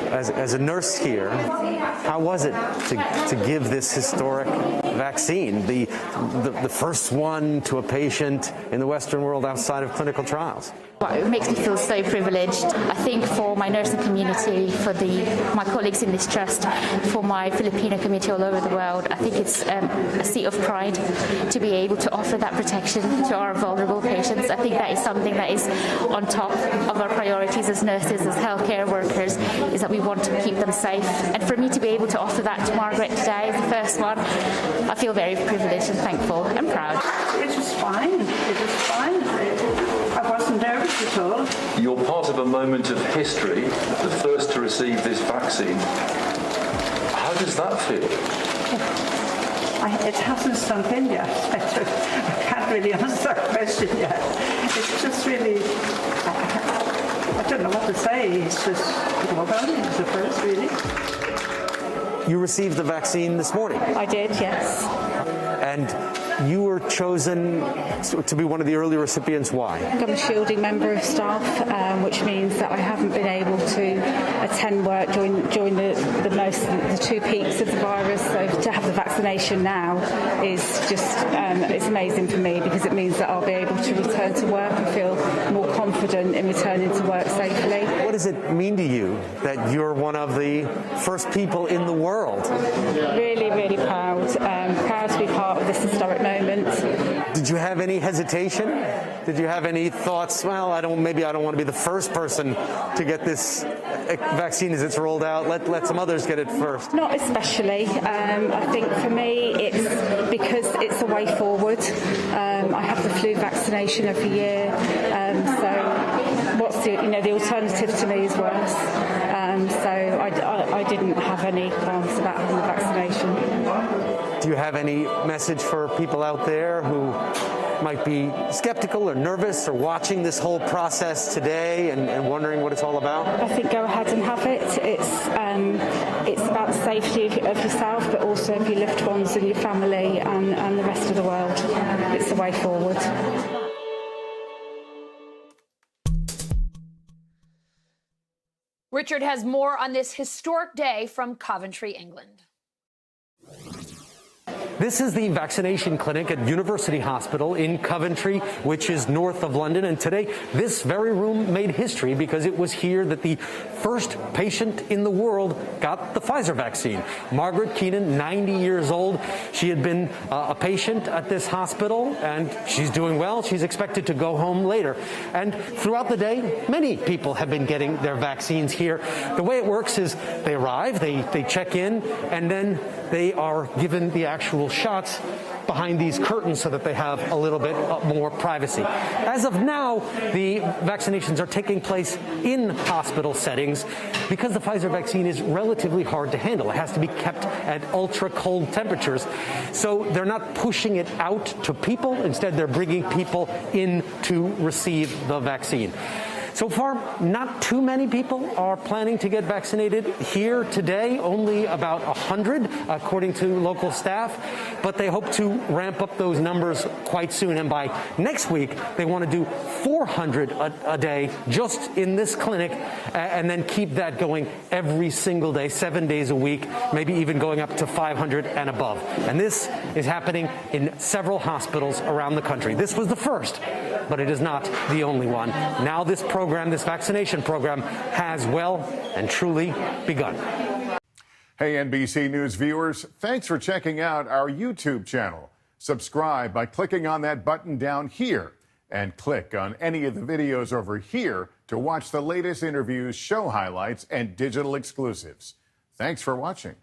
as a nurse here, how was it to give this historic vaccine, the first one to a patient in the Western world outside of clinical trials? It makes me feel so privileged. I think for my nursing community, for my colleagues in this trust, for my Filipino community all over the world, I think it's a seat of pride to be able to offer that protection to our vulnerable patients. I think that is something that is on top of our priorities as nurses, as healthcare workers, is that we want to keep them safe. And for me to be able to offer that to Margaret today as the first one, I feel very privileged and thankful and proud. It was fine. It was fine. I wasn't nervous at all. You're part of a moment of history, the first to receive this vaccine. How does that feel? It hasn't sunk in yet. I can't really answer that question yet. It's just really, I don't know what to say. It's just overwhelming. It's the first, really. You received the vaccine this morning. I did, yes. And you were chosen to be one of the early recipients. Why? I'm a shielding member of staff, which means that I haven't been able to attend work during the 2 peaks of the virus. So to have the vaccination now is just it's amazing for me, because it means that I'll be able to return to work and feel more confident in returning to work safely. What does it mean to you that you're one of the first people in the world? Really, really proud. Proud to be part of this historic moment. Did you have any hesitation? Did you have any thoughts? Well, maybe I don't want to be the first person to get this vaccine as it's rolled out. Let some others get it first. Not especially. I think for me, it's because it's a way forward. I have the flu vaccination every year, so what's the alternative to me is worse. So I didn't have any qualms about having the vaccination. Do you have any message for people out there who might be skeptical or nervous or watching this whole process today and wondering what it's all about? I think go ahead and have it. It's about the safety of yourself, but also of your loved ones and your family and the rest of the world. It's the way forward. Richard has more on this historic day from Coventry, England. This is the vaccination clinic at University Hospital in Coventry, which is north of London. And today, this very room made history because it was here that the first patient in the world got the PFIZER vaccine. Margaret KEENAN, 90 years old. She had been a patient at this hospital, and she's doing well. She's expected to go home later. And throughout the day, many people have been getting their vaccines here. The way it works is they arrive, they check in, and then they are given the actual shots behind these curtains so that they have a little bit more privacy. As of now, the vaccinations are taking place in hospital settings because the PFIZER vaccine is relatively hard to handle. It has to be kept at ultra cold temperatures. So they're not pushing it out to people. Instead, they're bringing people in to receive the vaccine. So far, not too many people are planning to get vaccinated here today, only about 100, according to local staff, but they hope to ramp up those numbers quite soon. And by next week, they want to do 400 a day just in this clinic, and then keep that going every single day, 7 days a week, maybe even going up to 500 and above. And this is happening in several hospitals around the country. This was the first, but it is not the only one. Now this vaccination program has well and truly begun. Hey, NBC News viewers, thanks for checking out our YouTube channel. Subscribe by clicking on that button down here and click on any of the videos over here to watch the latest interviews, show highlights, and digital exclusives. Thanks for watching.